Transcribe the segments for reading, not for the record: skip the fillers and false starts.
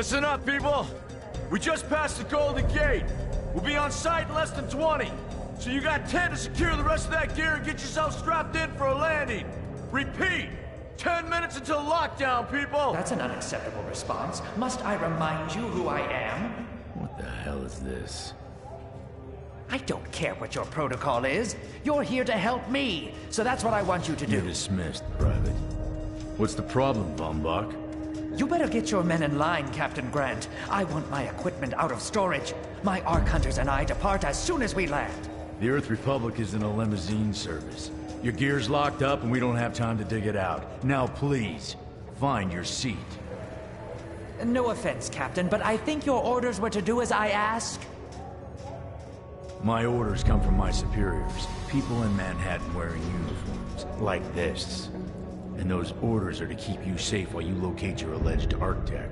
Listen up, people! We just passed the Golden Gate. We'll be on site in less than 20. So you got 10 to secure the rest of that gear and get yourself strapped in for a landing. Repeat! 10 minutes until lockdown, people! That's an unacceptable response. Must I remind you who I am? What the hell is this? I don't care what your protocol is. You're here to help me, so that's what I want you to do. You're dismissed, Private. What's the problem, Von Bach? You better get your men in line, Captain Grant. I want my equipment out of storage. My Ark Hunters and I depart as soon as we land. The Earth Republic is in a limousine service. Your gear's locked up and we don't have time to dig it out. Now please, find your seat. No offense, Captain, but I think your orders were to do as I ask. My orders come from my superiors. People in Manhattan wearing uniforms, like this. And those orders are to keep you safe while you locate your alleged Arctech.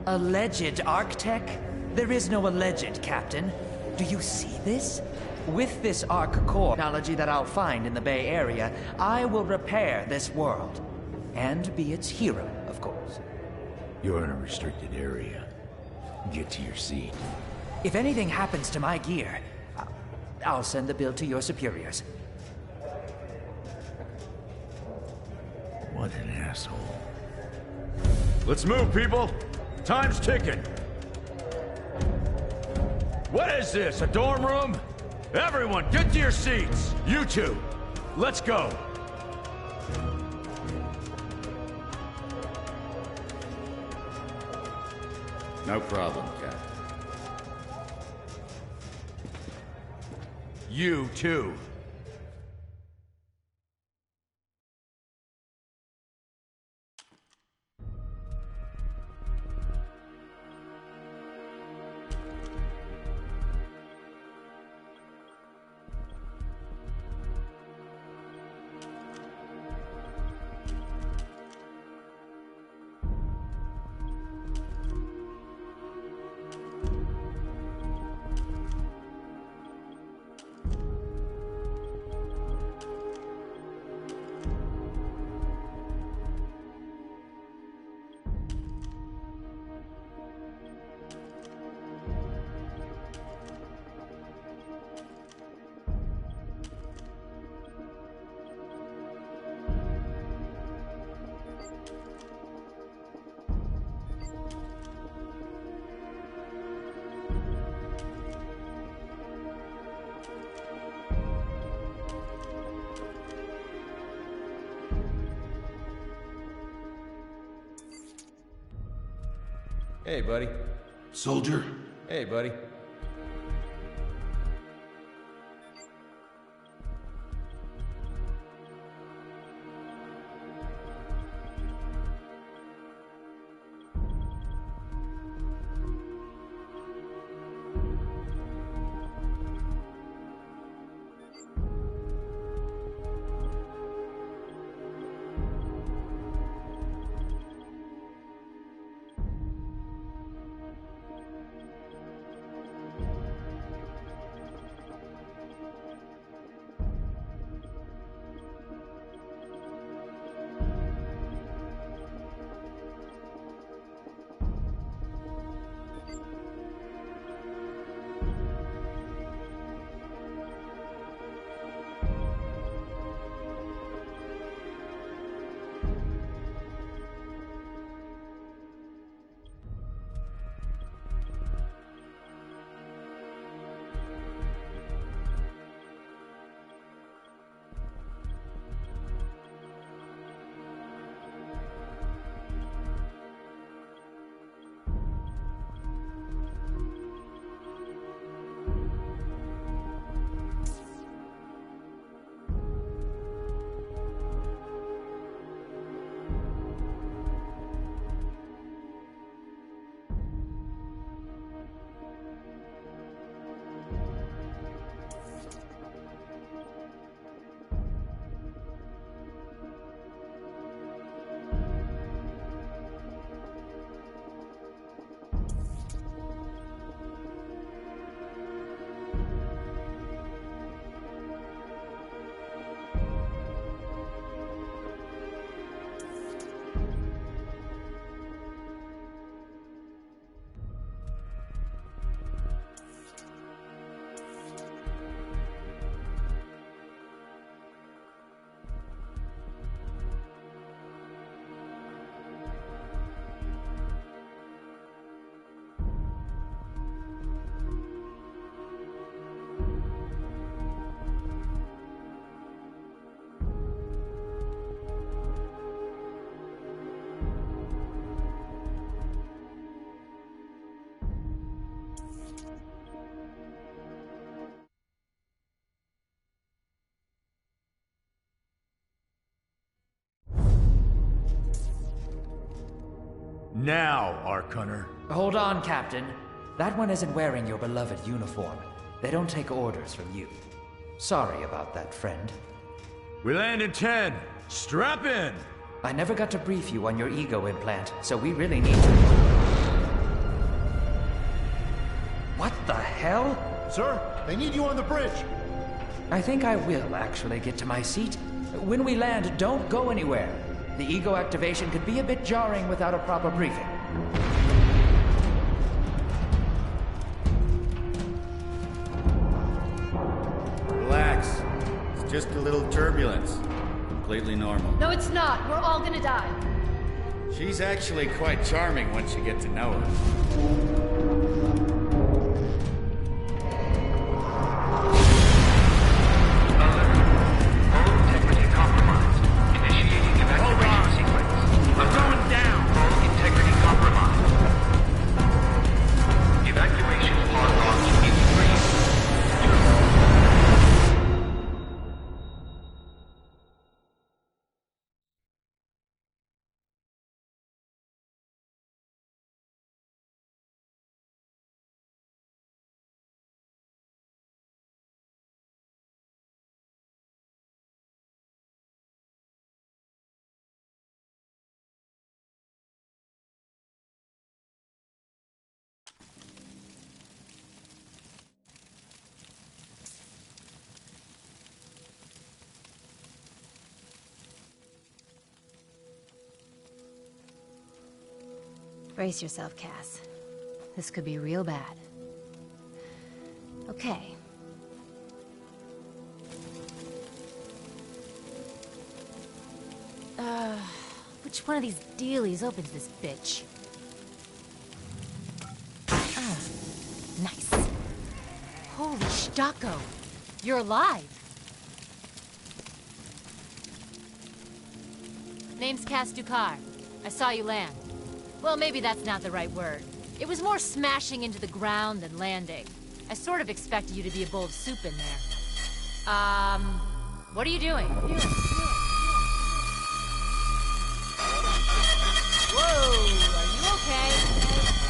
Alleged Arctech? There is no alleged, Captain. Do you see this? With this Arc Core technology that I'll find in the Bay Area, I will repair this world. And be its hero, of course. You're in a restricted area. Get to your seat. If anything happens to my gear, I'll send the bill to your superiors. What an asshole. Let's move, people! Time's ticking! What is this, a dorm room? Everyone, get to your seats! You two, let's go! No problem, Captain. You too. Hey, buddy. Soldier? Hey, buddy. Now, Ark Hunter. Hold on, Captain. That one isn't wearing your beloved uniform. They don't take orders from you. Sorry about that, friend. We land in 10. Strap in! I never got to brief you on your ego implant, so we really need to... What the hell? Sir, they need you on the bridge. I think I will actually get to my seat. When we land, don't go anywhere. The ego activation could be a bit jarring without a proper briefing. Relax. It's just a little turbulence. Completely normal. No, it's not. We're all gonna die. She's actually quite charming once you get to know her. Brace yourself, Cass. This could be real bad. Okay. Which one of these dealies opens this bitch? Nice. Holy Stocko! You're alive! Name's Cass Dukar. I saw you land. Well, maybe that's not the right word. It was more smashing into the ground than landing. I sort of expected you to be a bowl of soup in there. What are you doing? Whoa, are you okay?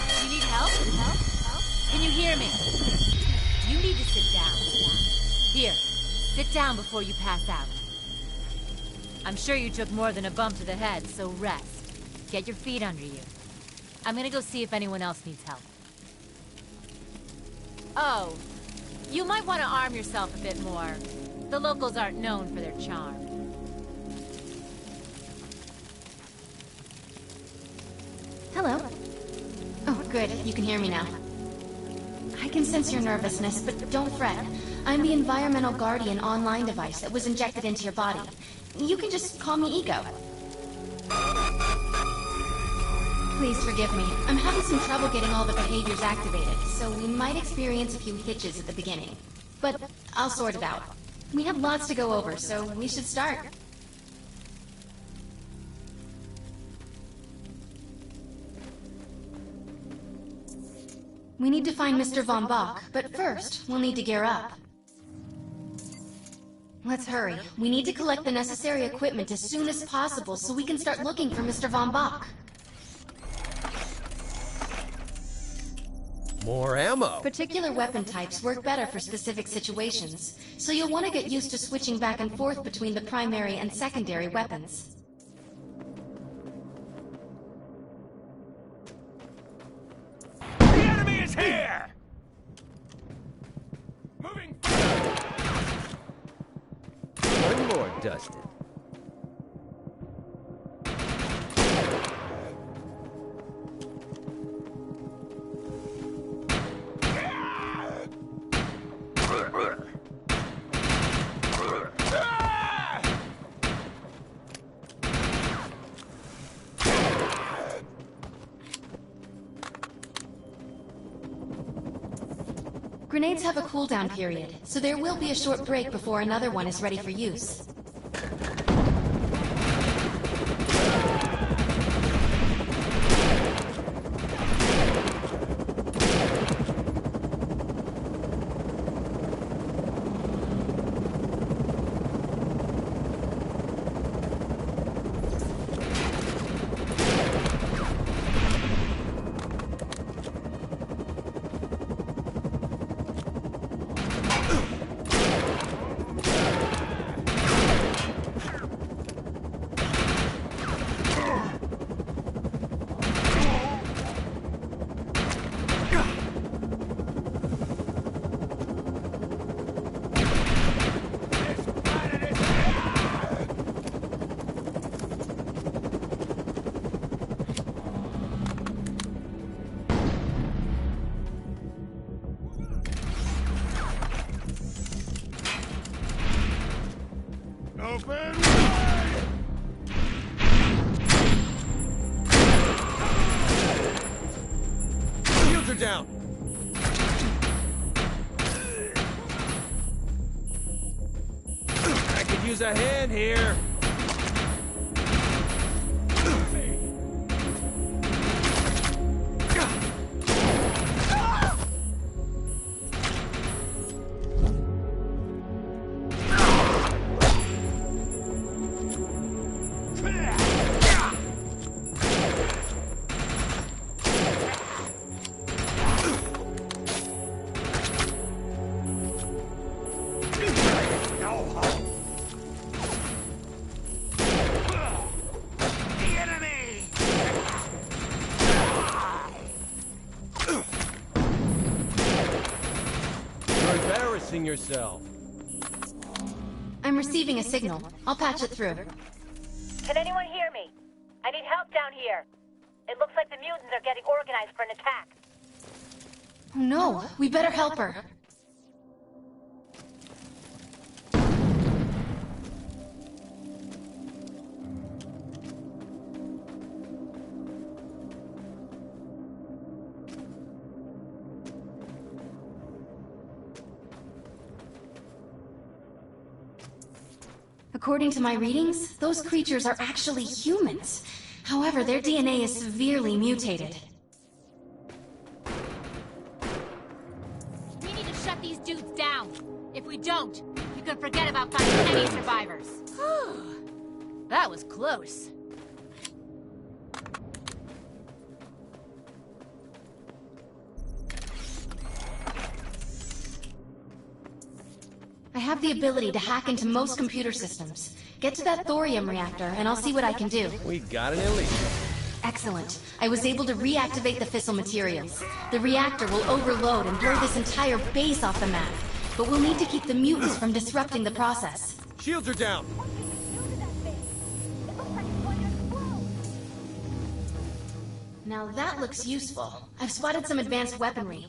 Do you need help? Can you hear me? You need to sit down. Here, sit down before you pass out. I'm sure you took more than a bump to the head, so rest. Get your feet under you. I'm gonna go see if anyone else needs help. Oh, you might want to arm yourself a bit more. The locals aren't known for their charm. Hello. Oh, good. You can hear me now. I can sense your nervousness, but don't fret. I'm the environmental guardian online device that was injected into your body. You can just call me Ego. Please forgive me. I'm having some trouble getting all the behaviors activated, so we might experience a few hitches at the beginning. But I'll sort it out. We have lots to go over, so we should start. We need to find Mr. Von Bach, but first, we'll need to gear up. Let's hurry. We need to collect the necessary equipment as soon as possible so we can start looking for Mr. Von Bach. More ammo. Particular weapon types work better for specific situations, so you'll want to get used to switching back and forth between the primary and secondary weapons. The enemy is here! Moving. One more, Dustin. Grenades have a cooldown period, so there will be a short break before another one is ready for use. Open! Shields are down. I could use a hand here. Yourself. I'm receiving a signal. I'll patch it through. Can anyone hear me? I need help down here. It looks like the mutants are getting organized for an attack. Oh no, we better help her. According to my readings, those creatures are actually humans. However, their DNA is severely mutated. We need to shut these dudes down. If we don't, you can forget about finding any survivors. That was close. I have the ability to hack into most computer systems. Get to that thorium reactor, and I'll see what I can do. We got an elite. Excellent. I was able to reactivate the fissile materials. The reactor will overload and blow this entire base off the map. But we'll need to keep the mutants from disrupting the process. Shields are down. Now that looks useful. I've spotted some advanced weaponry.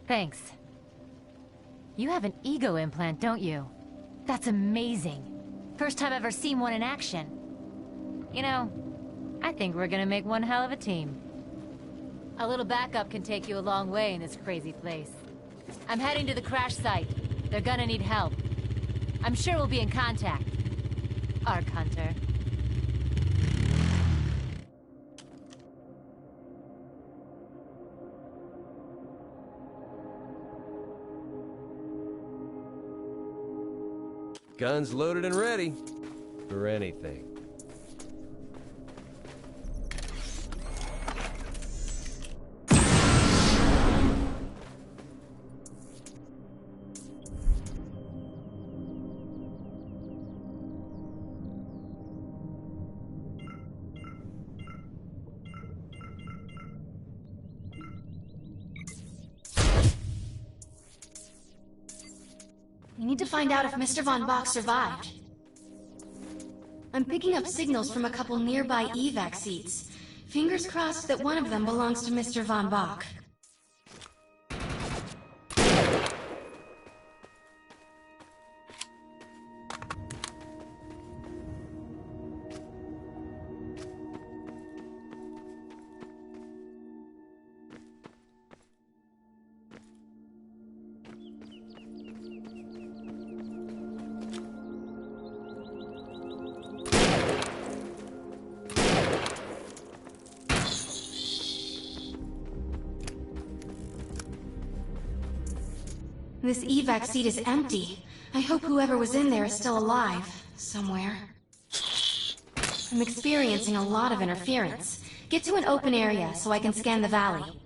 Thanks. You have an ego implant, don't you? That's amazing. First time I've ever seen one in action. You know, I think we're gonna make one hell of a team. A little backup can take you a long way in this crazy place. I'm heading to the crash site. They're gonna need help. I'm sure we'll be in contact. Arc Hunter. Guns loaded and ready for anything. need to find out if Mr. Von Bach survived. I'm picking up signals from a couple nearby evac seats. Fingers crossed that one of them belongs to Mr. Von Bach. This evac seat is empty. I hope whoever was in there is still alive, somewhere. I'm experiencing a lot of interference. Get to an open area so I can scan the valley.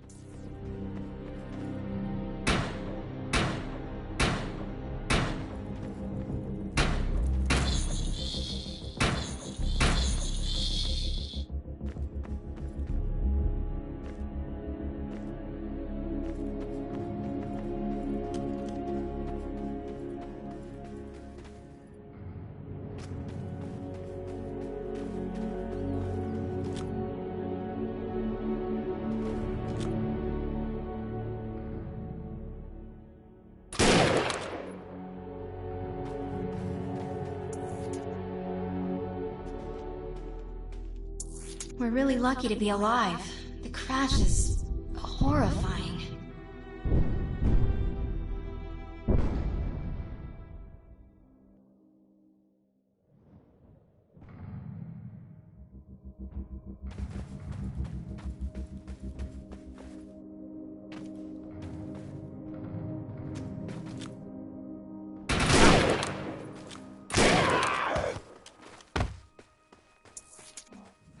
We're really lucky to be alive. The crash is horrifying.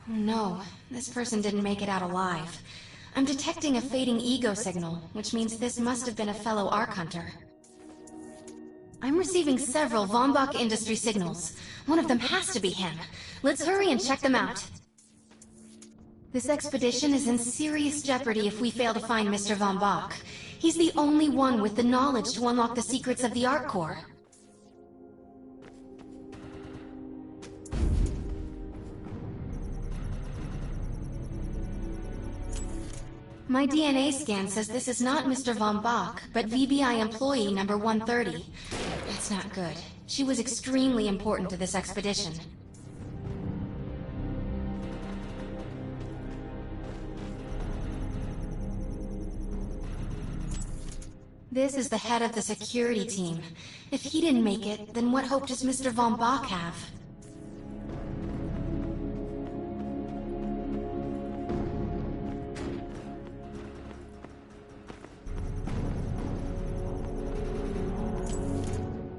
Oh no, this person didn't make it out alive. I'm detecting a fading ego signal, which means this must have been a fellow Ark Hunter. I'm receiving several Von Bach Industry signals. One of them has to be him. Let's hurry and check them out. This expedition is in serious jeopardy if we fail to find Mr. Von Bach. He's the only one with the knowledge to unlock the secrets of the Ark Core. My DNA scan says this is not Mr. Von Bach, but VBI employee number 130. That's not good. She was extremely important to this expedition. This is the head of the security team. If he didn't make it, then what hope does Mr. Von Bach have?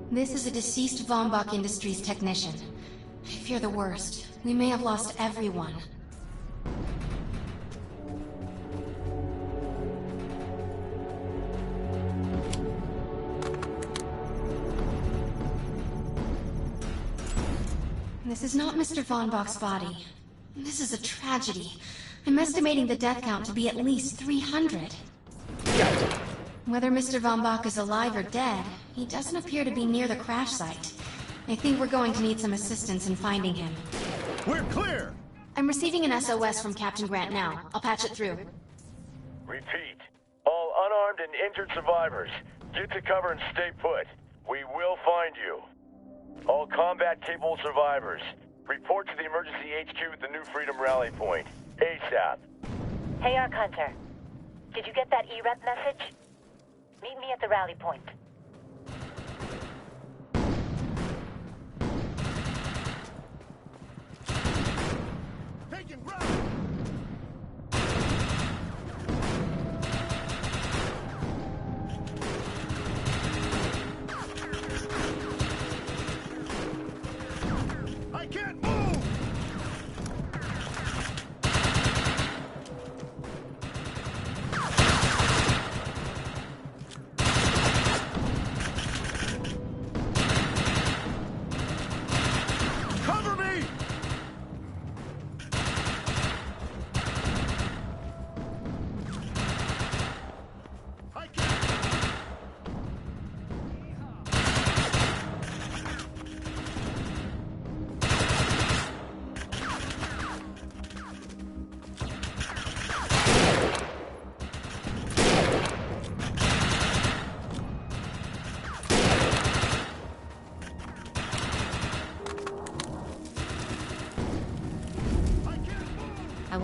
This is a deceased Von Bach Industries technician. I fear the worst. We may have lost everyone. This is not Mr. Von Bach's body. This is a tragedy. I'm estimating the death count to be at least 300. Whether Mr. Von Bach is alive or dead, he doesn't appear to be near the crash site. I think we're going to need some assistance in finding him. We're clear! I'm receiving an SOS from Captain Grant now. I'll patch it through. Repeat. All unarmed and injured survivors, get to cover and stay put. We will find you. All combat-capable survivors, report to the emergency HQ at the New Freedom Rally Point. ASAP. Hey, Ark Hunter. Did you get that EREP message? Meet me at the rally point. Taking ground! I can't move! Cover me!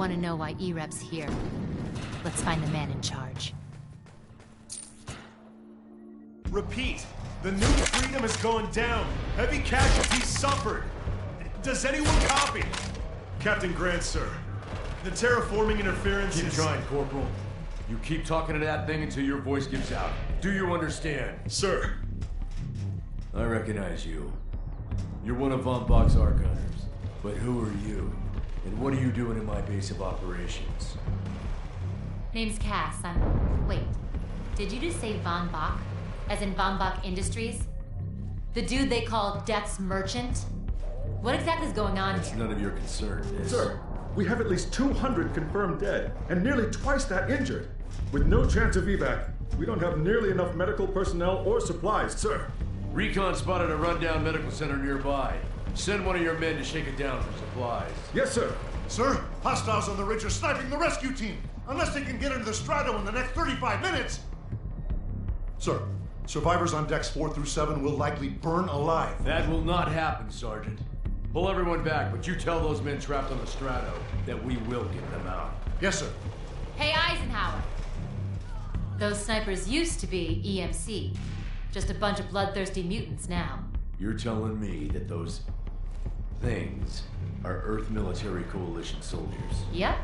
want to know why E-Rep's here. Let's find the man in charge. Repeat. The new freedom is going down. Heavy casualties suffered. Does anyone copy? Captain Grant, sir. The terraforming interference Keep is... trying, Corporal. You keep talking to that thing until your voice gives out. Do you understand? Sir. I recognize you. You're one of Von Bach's archives. But who are you? And what are you doing in my base of operations? Name's Cass. Wait. Did you just say Von Bach? As in Von Bach Industries? The dude they call Death's Merchant? What exactly is going on It's here? none of your concern, Miss. Sir, we have at least 200 confirmed dead, and nearly twice that injured. With no chance of evac, we don't have nearly enough medical personnel or supplies, sir. Recon spotted a rundown medical center nearby. Send one of your men to shake it down for supplies. Yes, sir. Sir, hostiles on the ridge are sniping the rescue team. Unless they can get into the Strato in the next 35 minutes. Sir, survivors on decks 4 through 7 will likely burn alive. That will not happen, Sergeant. Pull everyone back, but you tell those men trapped on the Strato that we will get them out. Yes, sir. Hey, Eisenhower! Those snipers used to be EMC. Just a bunch of bloodthirsty mutants now. You're telling me that those things are Earth Military Coalition soldiers? Yep.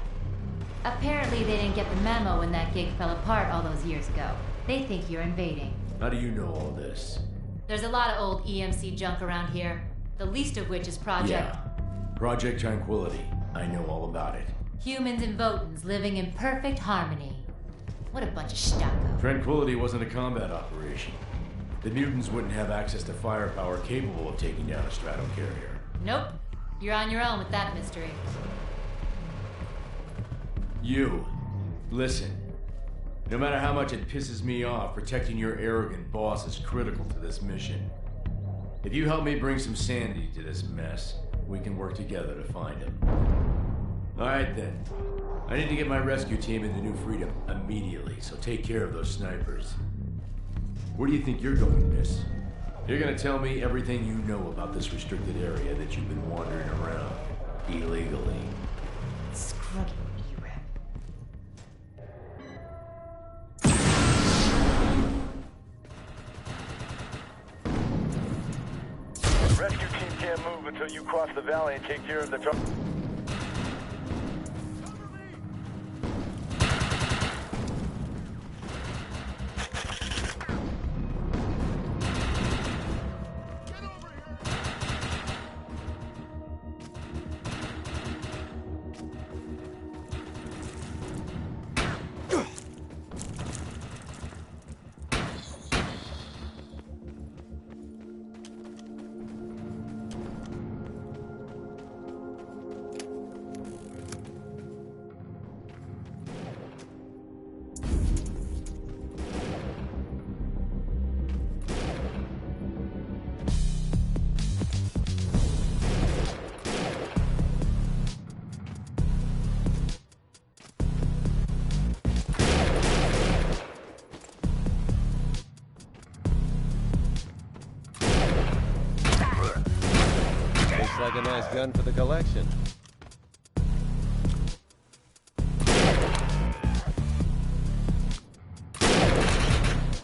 Apparently they didn't get the memo when that gig fell apart all those years ago. They think you're invading. How do you know all this? There's a lot of old EMC junk around here. The least of which is Project... Yeah. Project Tranquility. I know all about it. Humans and Votans living in perfect harmony. What a bunch of stucco. Tranquility wasn't a combat operation. The mutants wouldn't have access to firepower capable of taking down a strato carrier. Nope. You're on your own with that mystery. You. Listen. No matter how much it pisses me off, protecting your arrogant boss is critical to this mission. If you help me bring some sanity to this mess, we can work together to find him. Alright then. I need to get my rescue team into New Freedom immediately, so take care of those snipers. Where do you think you're going, miss? You're gonna tell me everything you know about this restricted area that you've been wandering around illegally. Screw you, E-Rep. Rescue team can't move until you cross the valley and take care of the truck. Like a nice gun for the collection.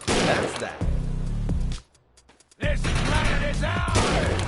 That's that. This planet is ours!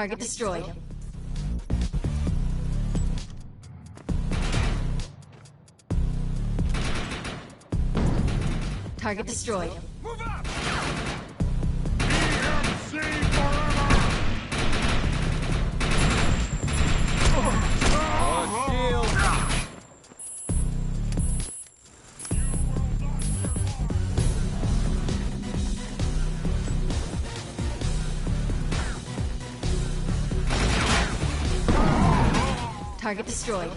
Target destroyed. Target destroyed. Move up! EMC forever! Shield! Target destroyed.